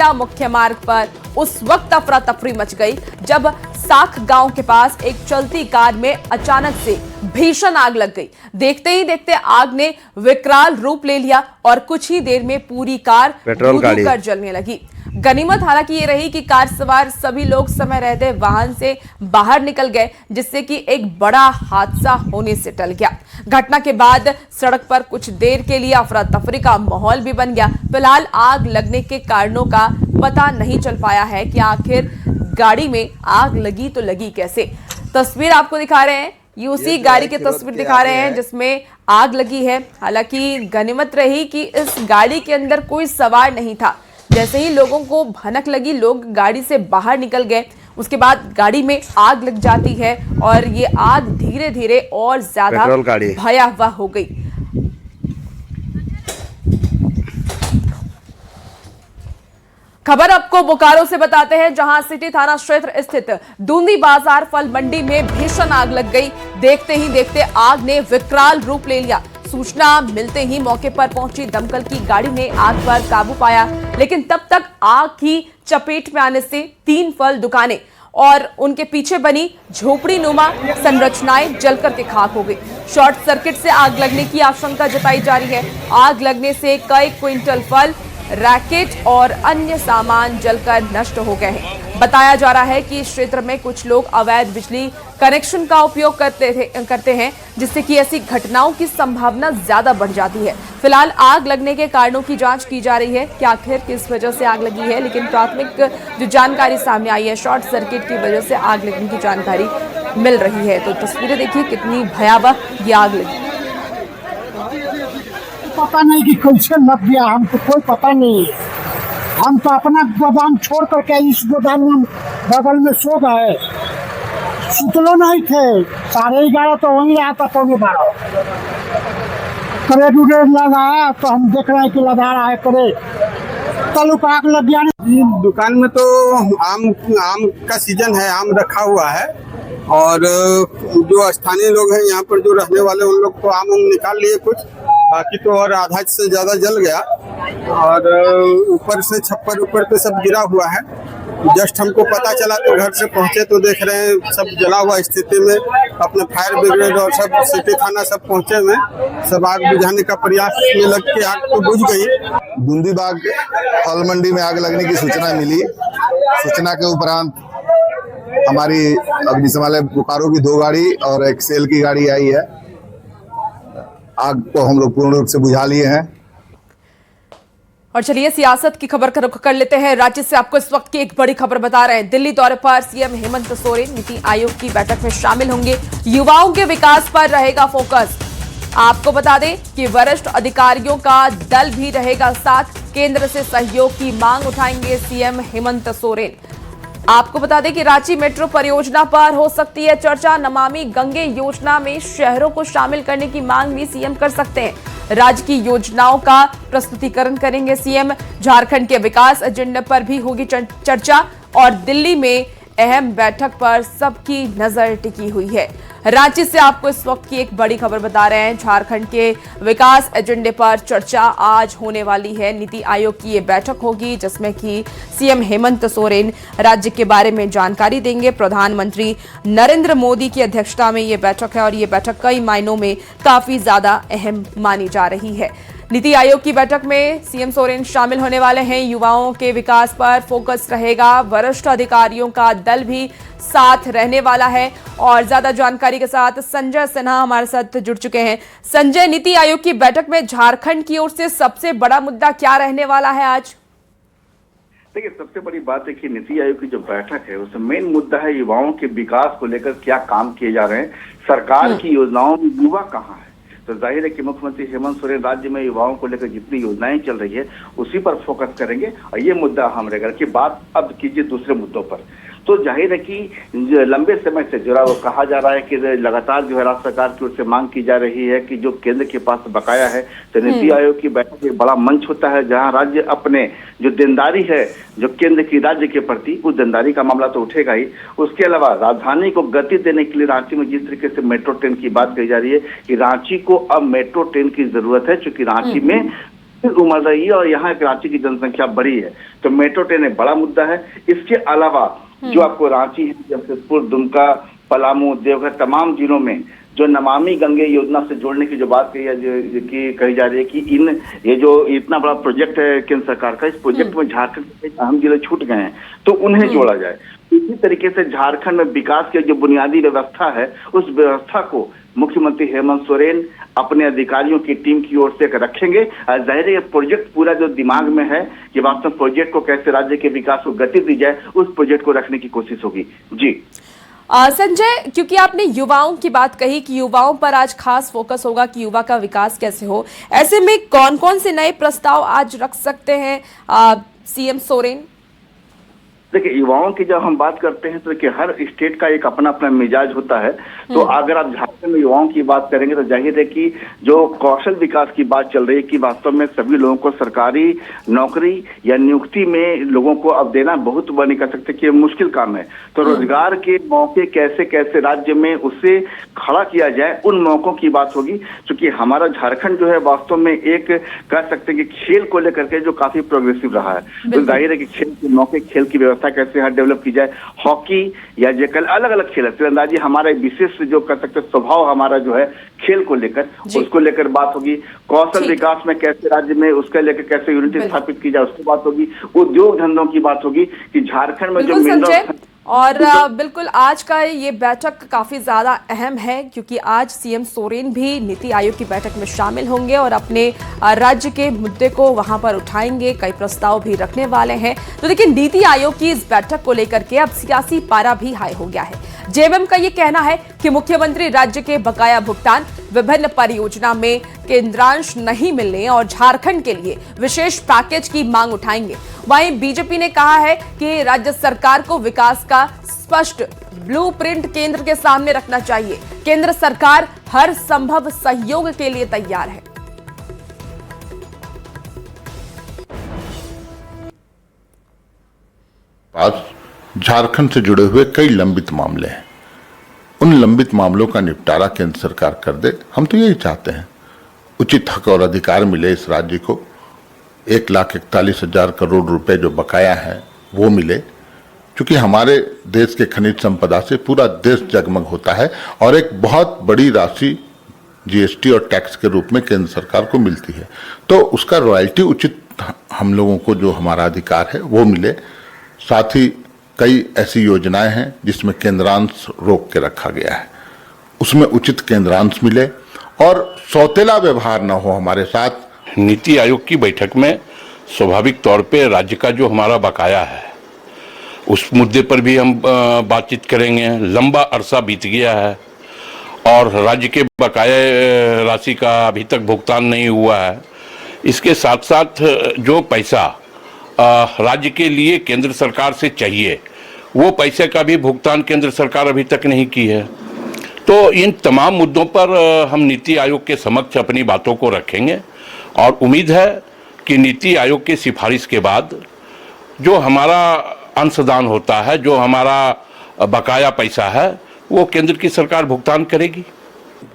मुख्य मार्ग पर उस वक्त अफरा तफरी मच गई जब साख गांव के पास एक चलती कार में अचानक से भीषण आग लग गई। देखते ही देखते आग ने विकराल रूप ले लिया और कुछ ही देर में पूरी कार धू-धू कर जलने लगी। गनीमत हालांकि ये रही कि कार सवार सभी लोग समय रहते वाहन से बाहर निकल गए, जिससे कि एक बड़ा हादसा होने से टल गया। घटना के बाद सड़क पर कुछ देर के लिए अफरा तफरी का माहौल भी बन गया। फिलहाल आग लगने के कारणों का पता नहीं चल पाया है कि आखिर गाड़ी में आग लगी तो लगी कैसे। तस्वीर आपको दिखा रहे हैं, ये उसी गाड़ी की तस्वीर दिखा रहे हैं जिसमें आग लगी है। हालांकि गनीमत रही कि इस गाड़ी के अंदर कोई सवार नहीं था। जैसे ही लोगों को भनक लगी, लोग गाड़ी से बाहर निकल गए। उसके बाद गाड़ी में आग लग जाती है और ये आग धीरे धीरे और ज्यादा भयावह हो गई। खबर आपको बोकारो से बताते हैं, जहां सिटी थाना क्षेत्र स्थित दूंदी बाजार फल मंडी में भीषण आग लग गई। देखते ही देखते आग ने विकराल रूप ले लिया। सूचना मिलते ही मौके पर पहुंची दमकल की गाड़ी ने आग पर काबू पाया, लेकिन तब तक आग की चपेट में आने से 3 फल दुकानें और उनके पीछे बनी झोपड़ी नुमा संरचनाएं जलकर के खाक हो गई। शॉर्ट सर्किट से आग लगने की आशंका जताई जा रही है। आग लगने से कई क्विंटल फल, रैकेट और अन्य सामान जलकर नष्ट हो गए हैं। बताया जा रहा है कि इस क्षेत्र में कुछ लोग अवैध बिजली कनेक्शन का उपयोग करते हैं, जिससे कि ऐसी घटनाओं की संभावना ज्यादा बढ़ जाती है। फिलहाल आग लगने के कारणों की जांच की जा रही है कि आखिर किस वजह से आग लगी है, लेकिन प्राथमिक जो जानकारी सामने आई है, शॉर्ट सर्किट की वजह से आग लगने की जानकारी मिल रही है। तो तस्वीरें देखिए कितनी भयावह ये आग लगी। पता नहीं कि कैसे लग गया, हमको कोई पता नहीं है। हम तो अपना गोदाम छोड़ करके इस गोदाम में बगल में सो गए, सुतलो नहीं थे। 11:30 तो वहीं रहा था, 11:15 करेट उड़ेट लगाया तो हम देख रहे हैं कि लगा रहा है करेट, तलुक आग लग गया। दुकान में तो आम का सीजन है, आम रखा हुआ है और जो स्थानीय लोग हैं यहाँ पर जो रहने वाले, उन लोग तो आम निकाल लिए कुछ, बाकी तो और आधा से ज्यादा जल गया और ऊपर से छप्पर ऊपर पे सब गिरा हुआ है। जस्ट हमको पता चला तो घर से पहुंचे तो देख रहे हैं सब जला हुआ स्थिति में। अपने फायर ब्रिगेड और सब सिटी थाना सब पहुंचे हुए, सब आग बुझाने का प्रयास में लग के आग तो बुझ गई। दूंदी बाग फल मंडी में आग लगने की सूचना मिली। सूचना के उपरांत हमारी अग्निशमन बोकारो की 2 गाड़ी और एक सेल की गाड़ी आई है। आग को हम लोग पूर्ण रूप से बुझा लिए हैं। और चलिए सियासत की खबर का रुख कर लेते हैं। राज्य से आपको इस वक्त की एक बड़ी खबर बता रहे हैं। दिल्ली दौरे पर सीएम हेमंत सोरेन नीति आयोग की बैठक में शामिल होंगे। युवाओं के विकास पर रहेगा फोकस। आपको बता दें कि वरिष्ठ अधिकारियों का दल भी रहेगा साथ। केंद्र से सहयोग की मांग उठाएंगे सीएम हेमंत सोरेन। आपको बता दें कि रांची मेट्रो परियोजना पर हो सकती है चर्चा। नमामि गंगे योजना में शहरों को शामिल करने की मांग भी सीएम कर सकते हैं। राज्य की योजनाओं का प्रस्तुतिकरण करेंगे सीएम। झारखंड के विकास एजेंडे पर भी होगी चर्चा और दिल्ली में अहम बैठक पर सबकी नजर टिकी हुई है। रांची से आपको इस वक्त की एक बड़ी खबर बता रहे हैं। झारखंड के विकास एजेंडे पर चर्चा आज होने वाली है। नीति आयोग की ये बैठक होगी जिसमें कि सीएम हेमंत सोरेन राज्य के बारे में जानकारी देंगे। प्रधानमंत्री नरेंद्र मोदी की अध्यक्षता में ये बैठक है और ये बैठक कई मायनों में काफी ज्यादा अहम मानी जा रही है। नीति आयोग की बैठक में सीएम सोरेन शामिल होने वाले हैं। युवाओं के विकास पर फोकस रहेगा। वरिष्ठ अधिकारियों का दल भी साथ रहने वाला है और ज्यादा जानकारी के साथ संजय सिन्हा हमारे साथ जुड़ चुके हैं। संजय, नीति आयोग की बैठक में झारखंड की ओर से सबसे बड़ा मुद्दा क्या रहने वाला है आज? देखिए, सबसे बड़ी बात है कि नीति आयोग की जो बैठक है उसमें मेन मुद्दा है युवाओं के विकास को लेकर क्या काम किए जा रहे हैं। सरकार की योजनाओं में युवा कहाँ है? तो जाहिर है कि मुख्यमंत्री हेमंत सोरेन राज्य में युवाओं को लेकर जितनी योजनाएं चल रही है उसी पर फोकस करेंगे और ये मुद्दा हम रहेगा कि बात अब कीजिए दूसरे मुद्दों पर। तो जाहिर है कि लंबे समय से जुड़ा वो कहा जा रहा है कि लगातार जो है राज्य सरकार की ओर से मांग की जा रही है कि जो केंद्र के पास बकाया है, तो नीति आयोग की बैठक एक बड़ा मंच होता है जहां राज्य अपने जो देनदारी है जो केंद्र की राज्य के प्रति, उस देनदारी का मामला तो उठेगा ही। उसके अलावा राजधानी को गति देने के लिए रांची में जिस तरीके से मेट्रो ट्रेन की बात कही जा रही है कि रांची को अब मेट्रो ट्रेन की जरूरत है, क्योंकि रांची में उमड़ रही है और यहाँ रांची की जनसंख्या बड़ी है, तो मेट्रो ट्रेन एक बड़ा मुद्दा है। इसके अलावा जो आपको रांची है, जमशेदपुर, दुमका, पलामू, देवघर तमाम जिलों में जो नमामि गंगे योजना से जोड़ने की जो बात कही है, कि कही जा रही है कि ये जो इतना बड़ा प्रोजेक्ट है केंद्र सरकार का, इस प्रोजेक्ट में झारखंड के अहम जिले छूट गए हैं, तो उन्हें जोड़ा जाए। इसी तरीके से झारखंड में विकास की जो बुनियादी व्यवस्था है, उस व्यवस्था को मुख्यमंत्री हेमंत सोरेन अपने अधिकारियों की टीम की ओर से रखेंगे। जाहिर है ये प्रोजेक्ट पूरा जो दिमाग में है कि वास्तव में प्रोजेक्ट को कैसे राज्य के विकास को गति दी जाए, उस प्रोजेक्ट को रखने की कोशिश होगी। जी संजय, क्योंकि आपने युवाओं की बात कही कि युवाओं पर आज खास फोकस होगा कि युवा का विकास कैसे हो, ऐसे में कौन कौन से नए प्रस्ताव आज रख सकते हैं सीएम सोरेन? देखिए, युवाओं की जब हम बात करते हैं तो देखिए हर स्टेट का एक अपना अपना मिजाज होता है। तो अगर आप झारखंड में युवाओं की बात करेंगे तो जाहिर है कि जो कौशल विकास की बात चल रही है कि वास्तव में सभी लोगों को सरकारी नौकरी या नियुक्ति में लोगों को अब देना बहुत बड़ा नहीं कर सकते कि मुश्किल काम है। तो रोजगार के मौके कैसे कैसे राज्य में उसे खड़ा किया जाए, उन मौकों की बात होगी। क्योंकि हमारा झारखंड जो है वास्तव में एक कह सकते हैं कि खेल को लेकर के जो काफी प्रोग्रेसिव रहा है। तो जाहिर है कि खेल के मौके, खेल की व्यवस्था कैसे यहाँ डेवलप की जाए, हॉकी या जो कल अलग अलग खेल है, तीरंदाजी हमारा एक विशेष जो कर सकते स्वभाव हमारा जो है खेल को लेकर, उसको लेकर बात होगी। कौशल विकास में कैसे राज्य में उसके लेकर कैसे यूनिटी स्थापित की जाए, उसकी बात होगी। उद्योग धंधों की बात होगी कि झारखंड में जो मिनरल और बिल्कुल आज का ये बैठक काफी ज्यादा अहम है क्योंकि आज सीएम सोरेन भी नीति आयोग की बैठक में शामिल होंगे और अपने राज्य के मुद्दे को वहां पर उठाएंगे, कई प्रस्ताव भी रखने वाले हैं। तो देखिए, नीति आयोग की इस बैठक को लेकर के अब सियासी पारा भी हाई हो गया है। जेएमएम का ये कहना है कि मुख्यमंत्री राज्य के बकाया भुगतान, विभिन्न परियोजना में केंद्रांश नहीं मिलने और झारखंड के लिए विशेष पैकेज की मांग उठाएंगे। वहीं बीजेपी ने कहा है कि राज्य सरकार को विकास का स्पष्ट ब्लूप्रिंट केंद्र के सामने रखना चाहिए। केंद्र सरकार हर संभव सहयोग के लिए तैयार है। आज झारखंड से जुड़े हुए कई लंबित मामले हैं, उन लंबित मामलों का निपटारा केंद्र सरकार कर दे। हम तो यही चाहते हैं, उचित हक और अधिकार मिले इस राज्य को। 1,41,000 करोड़ रुपए जो बकाया है वो मिले, क्योंकि हमारे देश के खनिज संपदा से पूरा देश जगमग होता है और एक बहुत बड़ी राशि जीएसटी और टैक्स के रूप में केंद्र सरकार को मिलती है। तो उसका रॉयल्टी उचित हम लोगों को जो हमारा अधिकार है वो मिले। साथ ही कई ऐसी योजनाएं हैं जिसमें केंद्रांश रोक के रखा गया है, उसमें उचित केंद्रांश मिले और सौतेला व्यवहार न हो हमारे साथ। नीति आयोग की बैठक में स्वाभाविक तौर पे राज्य का जो हमारा बकाया है उस मुद्दे पर भी हम बातचीत करेंगे। लंबा अरसा बीत गया है और राज्य के बकाया राशि का अभी तक भुगतान नहीं हुआ है। इसके साथ साथ जो पैसा राज्य के लिए केंद्र सरकार से चाहिए, वो पैसे का भी भुगतान केंद्र सरकार अभी तक नहीं की है। तो इन तमाम मुद्दों पर हम नीति आयोग के समक्ष अपनी बातों को रखेंगे और उम्मीद है कि नीति आयोग की सिफारिश के बाद जो हमारा अंशदान होता है, जो हमारा बकाया पैसा है, वो केंद्र की सरकार भुगतान करेगी।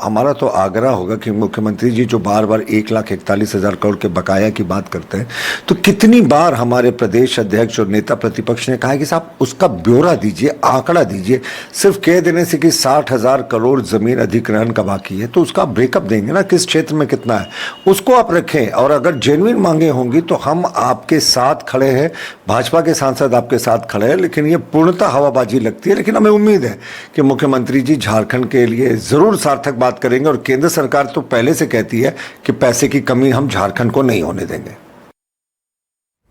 हमारा तो आग्रह होगा कि मुख्यमंत्री जी जो बार बार 1,41,000 करोड़ के बकाया की बात करते हैं, तो कितनी बार हमारे प्रदेश अध्यक्ष और नेता प्रतिपक्ष ने कहा कि साहब उसका ब्यौरा दीजिए, आंकड़ा दीजिए। सिर्फ कह देने से कि 60,000 करोड़ जमीन अधिग्रहण का बाकी है, तो उसका ब्रेकअप देंगे ना, किस क्षेत्र में कितना है उसको आप रखें। और अगर जेन्युइन मांगे होंगी तो हम आपके साथ खड़े हैं, भाजपा के सांसद आपके साथ खड़े हैं, लेकिन ये पूर्णतः हवाबाजी लगती है। लेकिन हमें उम्मीद है कि मुख्यमंत्री जी झारखंड के लिए जरूर सार्थक बात करेंगे और केंद्र सरकार तो पहले से कहती है कि पैसे की कमी हम झारखंड को नहीं होने देंगे।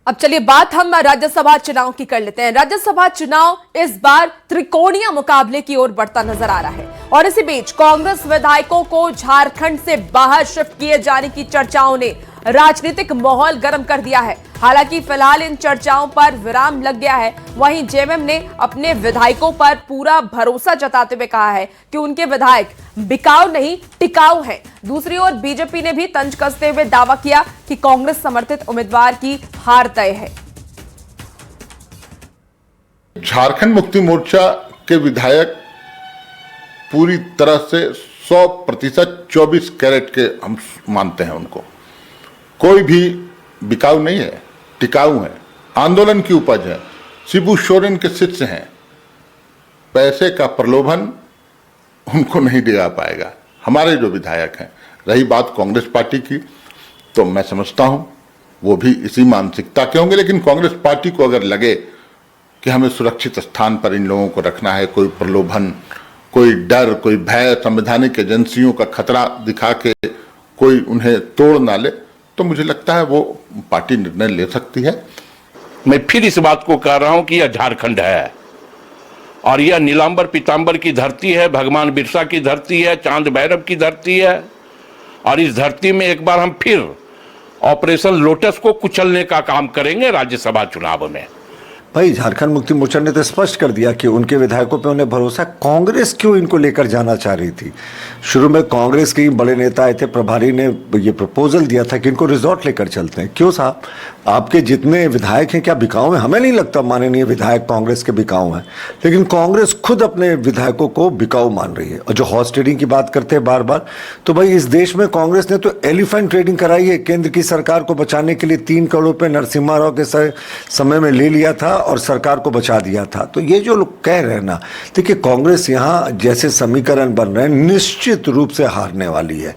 अब चलिए बात हम राज्यसभा चुनाव की कर लेते हैं। राज्यसभा चुनाव इस बार त्रिकोणीय मुकाबले की ओर बढ़ता नजर आ रहा है और इसी बीच कांग्रेस विधायकों को झारखंड से बाहर शिफ्ट किए जाने की चर्चाओं ने राजनीतिक माहौल गर्म कर दिया है। हालांकि फिलहाल इन चर्चाओं पर विराम लग गया है। वहीं जेएमएम ने अपने विधायकों पर पूरा भरोसा जताते हुए कहा है कि उनके विधायक बिकाऊ नहीं टिकाऊ हैं। दूसरी ओर बीजेपी ने भी तंज कसते हुए दावा किया कि कांग्रेस समर्थित उम्मीदवार की हार तय है। झारखंड मुक्ति मोर्चा के विधायक पूरी तरह से 100% 24 कैरेट के हम मानते हैं उनको। कोई भी बिकाऊ नहीं है, टिकाऊ है, आंदोलन की उपज है, शिबू सोरेन के शिष्य हैं। पैसे का प्रलोभन उनको नहीं दिला पाएगा हमारे जो विधायक हैं। रही बात कांग्रेस पार्टी की, तो मैं समझता हूं वो भी इसी मानसिकता के होंगे, लेकिन कांग्रेस पार्टी को अगर लगे कि हमें सुरक्षित स्थान पर इन लोगों को रखना है, कोई प्रलोभन, कोई डर, कोई भय, संवैधानिक एजेंसियों का खतरा दिखा के कोई उन्हें तोड़ ना ले, तो मुझे लगता है वो पार्टी निर्णय ले सकती है। मैं फिर इस बात को कह रहा हूं कि यह झारखंड है और यह नीलांबर पीतांबर की धरती है, भगवान बिरसा की धरती है, चांद भैरव की धरती है। और इस धरती में एक बार हम फिर ऑपरेशन लोटस को कुचलने का काम करेंगे राज्यसभा चुनाव में। भाई झारखंड मुक्ति मोर्चा ने तो स्पष्ट कर दिया कि उनके विधायकों पे उन्हें भरोसा। कांग्रेस क्यों इनको लेकर जाना चाह रही थी? शुरू में कांग्रेस के बड़े नेता आए थे, प्रभारी ने ये प्रपोजल दिया था कि इनको रिजॉर्ट लेकर चलते हैं। क्यों साहब, आपके जितने विधायक हैं क्या बिकाऊ हैं? हमें नहीं लगता माननीय विधायक कांग्रेस के बिकाऊ हैं, लेकिन कांग्रेस खुद अपने विधायकों को बिकाऊ मान रही है। और जो हॉर्स ट्रेडिंग की बात करते हैं बार बार, तो भाई इस देश में कांग्रेस ने तो एलिफेंट ट्रेडिंग कराई है। केंद्र की सरकार को बचाने के लिए 3 करोड़ रुपये नरसिम्हा राव के समय में ले लिया था और सरकार को बचा दिया था। तो ये जो लोग कह रहे हैं ना, देखिए कांग्रेस यहाँ जैसे समीकरण बन रहे हैं निश्चित रूप से हारने वाली है।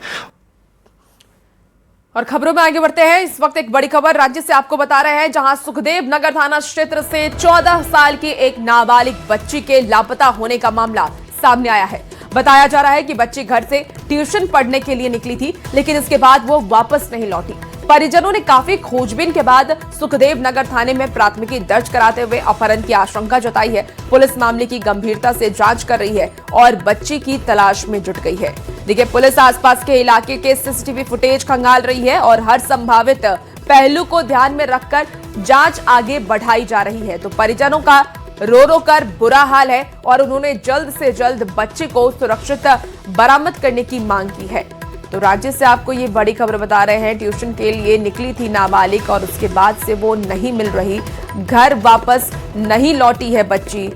और खबरों में आगे बढ़ते हैं। इस वक्त एक बड़ी खबर राज्य से आपको बता रहे हैं, जहां सुखदेव नगर थाना क्षेत्र से 14 साल की एक नाबालिग बच्ची के लापता होने का मामला सामने आया है। बताया जा रहा है कि बच्ची घर से ट्यूशन पढ़ने के लिए निकली थी, लेकिन इसके बाद वो वापस नहीं लौटी। परिजनों ने काफी खोजबीन के बाद सुखदेव नगर थाने में प्राथमिकी दर्ज कराते हुए अपहरण की आशंका जताई है। पुलिस मामले की गंभीरता से जांच कर रही है और बच्ची की तलाश में जुट गई है। देखिए, पुलिस आसपास के इलाके के सीसीटीवी फुटेज खंगाल रही है और हर संभावित पहलू को ध्यान में रखकर जांच आगे बढ़ाई जा रही है। तो परिजनों का रो रो कर बुरा हाल है और उन्होंने जल्द से जल्द बच्चे को सुरक्षित बरामद करने की मांग की है। तो राज्य से आपको ये बड़ी खबर बता रहे हैं, ट्यूशन के लिए निकली थी नाबालिग और उसके बाद से वो नहीं मिल रही, घर वापस नहीं लौटी है बच्ची।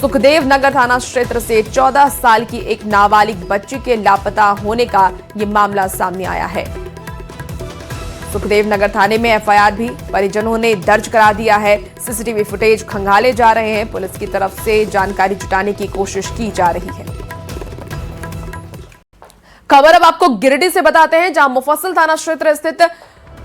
सुखदेव नगर थाना क्षेत्र से 14 साल की एक नाबालिग बच्ची के लापता होने का ये मामला सामने आया है। सुखदेव नगर थाने में एफआईआर भी परिजनों ने दर्ज करा दिया है। सीसीटीवी फुटेज खंगाले जा रहे हैं। पुलिस की तरफ से जानकारी जुटाने की कोशिश की जा रही है। खबर अब आपको गिरिडीह से बताते हैं, जहां मुफस्सिल थाना क्षेत्र स्थित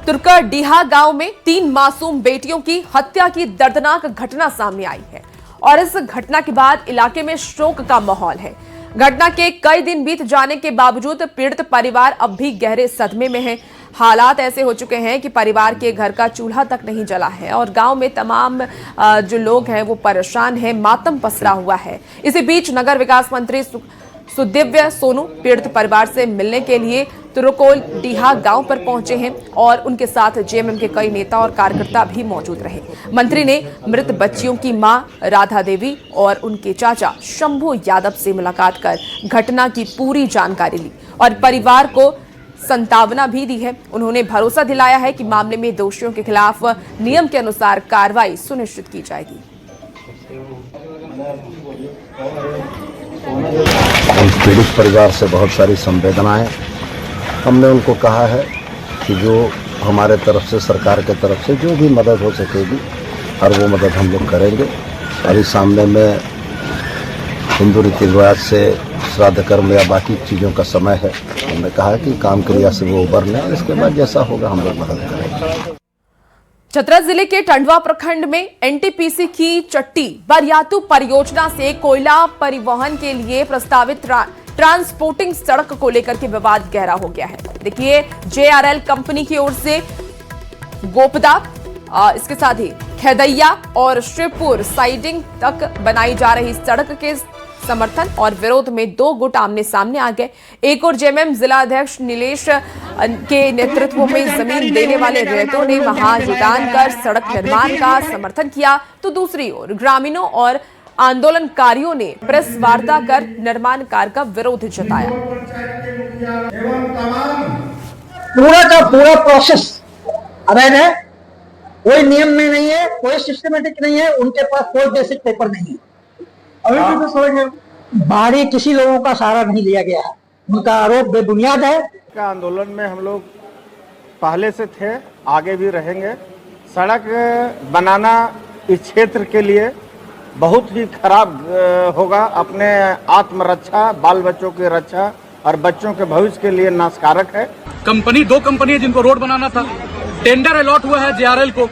तुर्कड़ीहा गांव में 3 मासूम बेटियों की हत्या की दर्दनाक घटना सामने आई है और इस घटना के बाद इलाके में शोक का माहौल है। घटना के कई दिन बीत जाने के बावजूद पीड़ित परिवार अब भी गहरे सदमे में है। हालात ऐसे हो चुके हैं कि परिवार के घर का चूल्हा तक नहीं जला है और गांव में तमाम जो लोग हैं वो परेशान हैं, मातम पसरा हुआ है। इसी बीच नगर विकास मंत्री सुदिव्य सोनू पीड़ित परिवार से मिलने के लिए तुर्कड़ीहा गांव पर पहुंचे हैं और उनके साथ जेएमएम के कई नेता और कार्यकर्ता भी मौजूद रहे। मंत्री ने मृत बच्चियों की मां राधा देवी और उनके चाचा शंभू यादव से मुलाकात कर घटना की पूरी जानकारी ली और परिवार को संतावना भी दी है। उन्होंने भरोसा दिलाया है कि मामले में दोषियों के खिलाफ नियम के अनुसार कार्रवाई सुनिश्चित की जाएगी। उन पीड़ित परिवार से बहुत सारी संवेदनाएं, हमने उनको कहा है कि जो हमारे तरफ से, सरकार के तरफ से जो भी मदद हो सकेगी हर वो मदद हम लोग करेंगे। अभी सामने में हिंदू रीति रिवाज से श्राद्ध कर्म या बाकी चीज़ों का समय है। हमने कहा कि काम क्रिया से वो उबर लें और इसके बाद जैसा होगा हम लोग मदद करेंगे। चतरा जिले के टंडवा प्रखंड में एनटीपीसी की चट्टी बरियातू परियोजना से कोयला परिवहन के लिए प्रस्तावित ट्रांसपोर्टिंग सड़क को लेकर के विवाद गहरा हो गया है। देखिए, जेआरएल कंपनी की ओर से गोपदा, इसके साथ ही खेदैया और शिवपुर साइडिंग तक बनाई जा रही सड़क के समर्थन और विरोध में 2 गुट आमने सामने आ गए। एक और जेएमएम जिला अध्यक्ष नीलेश के नेतृत्व में जमीन देने वाले रैयतों ने महायुद्धान कर सड़क निर्माण का समर्थन किया, तो दूसरी ओर ग्रामीणों और आंदोलनकारियों ने प्रेस वार्ता कर निर्माण कार्य का विरोध जताया। पूरा का पूरा प्रोसेस अवैध है, कोई नियम में नहीं है, कोई सिस्टमेटिक नहीं है, उनके पास कोई बेसिक पेपर नहीं है। बाहरी किसी लोगों का सहारा नहीं लिया गया है, उनका आरोप बेबुनियाद है। का आंदोलन में हम लोग पहले से थे, आगे भी रहेंगे। सड़क बनाना इस क्षेत्र के लिए बहुत ही खराब होगा। अपने आत्मरक्षा, बाल बच्चों की रक्षा और बच्चों के भविष्य के लिए नाशकारक है। दो कंपनी है जिनको रोड बनाना था, टेंडर अलॉट हुआ है जेआरएल को,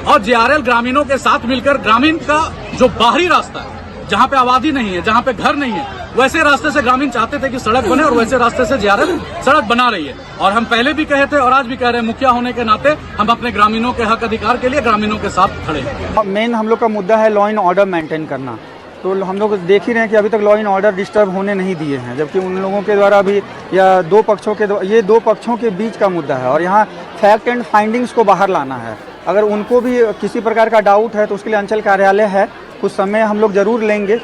और जेआरएल ग्रामीणों के साथ मिलकर ग्रामीण का जो बाहरी रास्ता है, जहाँ पे आबादी नहीं है, जहाँ पे घर नहीं है, वैसे रास्ते से ग्रामीण चाहते थे कि सड़क बने, और वैसे रास्ते से जेआरएल सड़क बना रही है। और हम पहले भी कहे थे और आज भी कह रहे हैं, मुखिया होने के नाते हम अपने ग्रामीणों के हक अधिकार के लिए ग्रामीणों के साथ खड़े हैं। मेन हम लोग का मुद्दा है लॉ एंड ऑर्डर मेंटेन करना। तो हम लोग देख ही रहे हैं कि अभी तक लॉ एंड ऑर्डर डिस्टर्ब होने नहीं दिए हैं, जबकि उन लोगों के द्वारा भी या दो पक्षों के बीच का मुद्दा है, और यहाँ फैक्ट एंड फाइंडिंग्स को बाहर लाना है। अगर उनको भी किसी प्रकार का डाउट है तो उसके लिए अंचल कार्यालय है, कुछ समय हम लोग जरूर लेंगे।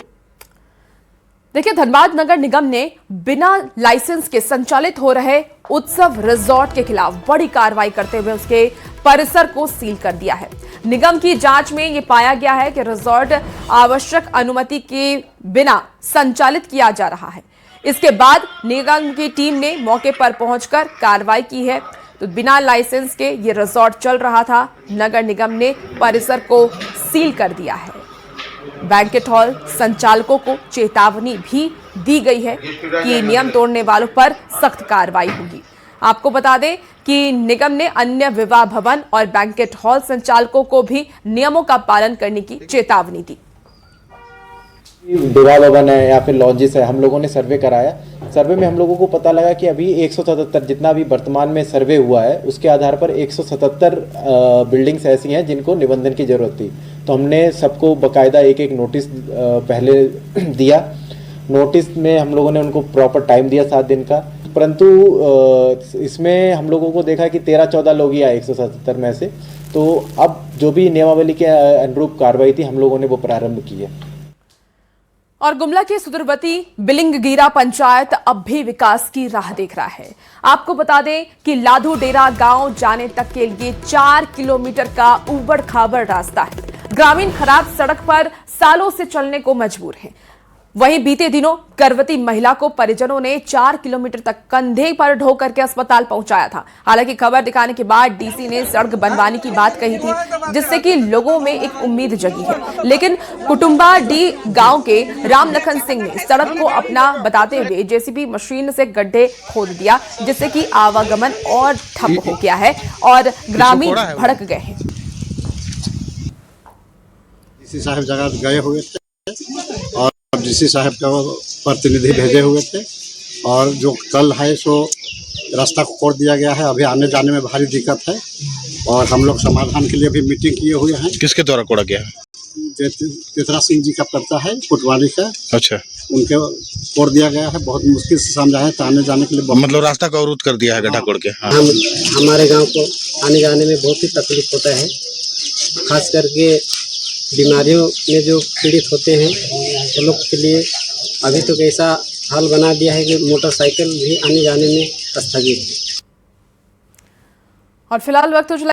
देखिए, धनबाद नगर निगम ने बिना लाइसेंस के संचालित हो रहे उत्सव रिजॉर्ट के खिलाफ बड़ी कार्रवाई करते हुए उसके परिसर को सील कर दिया है। निगम की जांच में यह पाया गया है कि रिजॉर्ट आवश्यक अनुमति के बिना संचालित किया जा रहा है। इसके बाद निगम की टीम ने मौके पर पहुंचकर कार्रवाई की है। तो बिना लाइसेंस के ये रिजॉर्ट चल रहा था। नगर निगम ने परिसर को सील कर दिया है। बैंकेट हॉल संचालकों को चेतावनी भी दी गई है कि नियम तोड़ने वालों पर सख्त कार्रवाई होगी। आपको बता दें कि निगम ने अन्य विवाह भवन और बैंकेट हॉल संचालकों को भी नियमों का पालन करने की चेतावनी दी। विवाह भवन है या फिर लॉन्जेस है, हम लोगों ने सर्वे कराया। सर्वे में हम लोगों को पता लगा कि अभी 177 जितना भी वर्तमान में सर्वे हुआ है उसके आधार पर 177 बिल्डिंग्स ऐसी हैं जिनको निबंधन की जरूरत थी। तो हमने सबको बकायदा एक एक नोटिस पहले दिया। नोटिस में हम लोगों ने उनको प्रॉपर टाइम दिया 7 दिन का, परंतु इसमें हम लोगों को देखा कि 13-14 लोग ही आए 177 में से। तो अब जो भी नियमावली के अनुरूप कार्रवाई थी हम लोगों ने वो प्रारंभ की है। और गुमला के सुदूरवर्ती बिलिंगगीरा पंचायत अब भी विकास की राह देख रहा है। आपको बता दें कि लाधू डेरा गांव जाने तक के लिए 4 किलोमीटर का ऊबड़ खाबड़ रास्ता है। ग्रामीण खराब सड़क पर सालों से चलने को मजबूर हैं। वहीं बीते दिनों गर्भवती महिला को परिजनों ने 4 किलोमीटर तक कंधे पर ढो करके अस्पताल पहुंचाया था। हालांकि खबर दिखाने के बाद डीसी ने सड़क बनवाने की बात कही थी, जिससे कि लोगों में एक उम्मीद जगी है। लेकिन कुटुंबा डी गांव के राम लखन सिंह ने सड़क को अपना बताते हुए जेसीबी मशीन से गड्ढे खोद दिया, जिससे कि आवागमन और ठप हो गया है और ग्रामीण भड़क गए हैं। डीसी साहब जगह गए हुए थे और डीसी साहब का प्रतिनिधि भेजे हुए थे, और जो कल है सो रास्ता को खोद दिया गया है। अभी आने जाने में भारी दिक्कत है और हम लोग समाधान के लिए भी मीटिंग किए हुए हैं। किसके द्वारा कोड़ा गया है? तेतरा सिंह जी का पड़ता है, कुटवाड़ी का। अच्छा, उनके कोड़ दिया गया है। बहुत मुश्किल से समझा है, तो आने जाने के लिए मतलब रास्ता का अवरुद्ध कर दिया है गड्ढा कोड़ के। हाँ। हमारे गांव को आने जाने में बहुत ही तकलीफ होता है, खास करके बीमारियों में जो पीड़ित होते हैं वो लोग के लिए अभी तो ऐसा हाल बना दिया है कि मोटरसाइकिल भी आने जाने में स्थगित है। और फिलहाल वक्त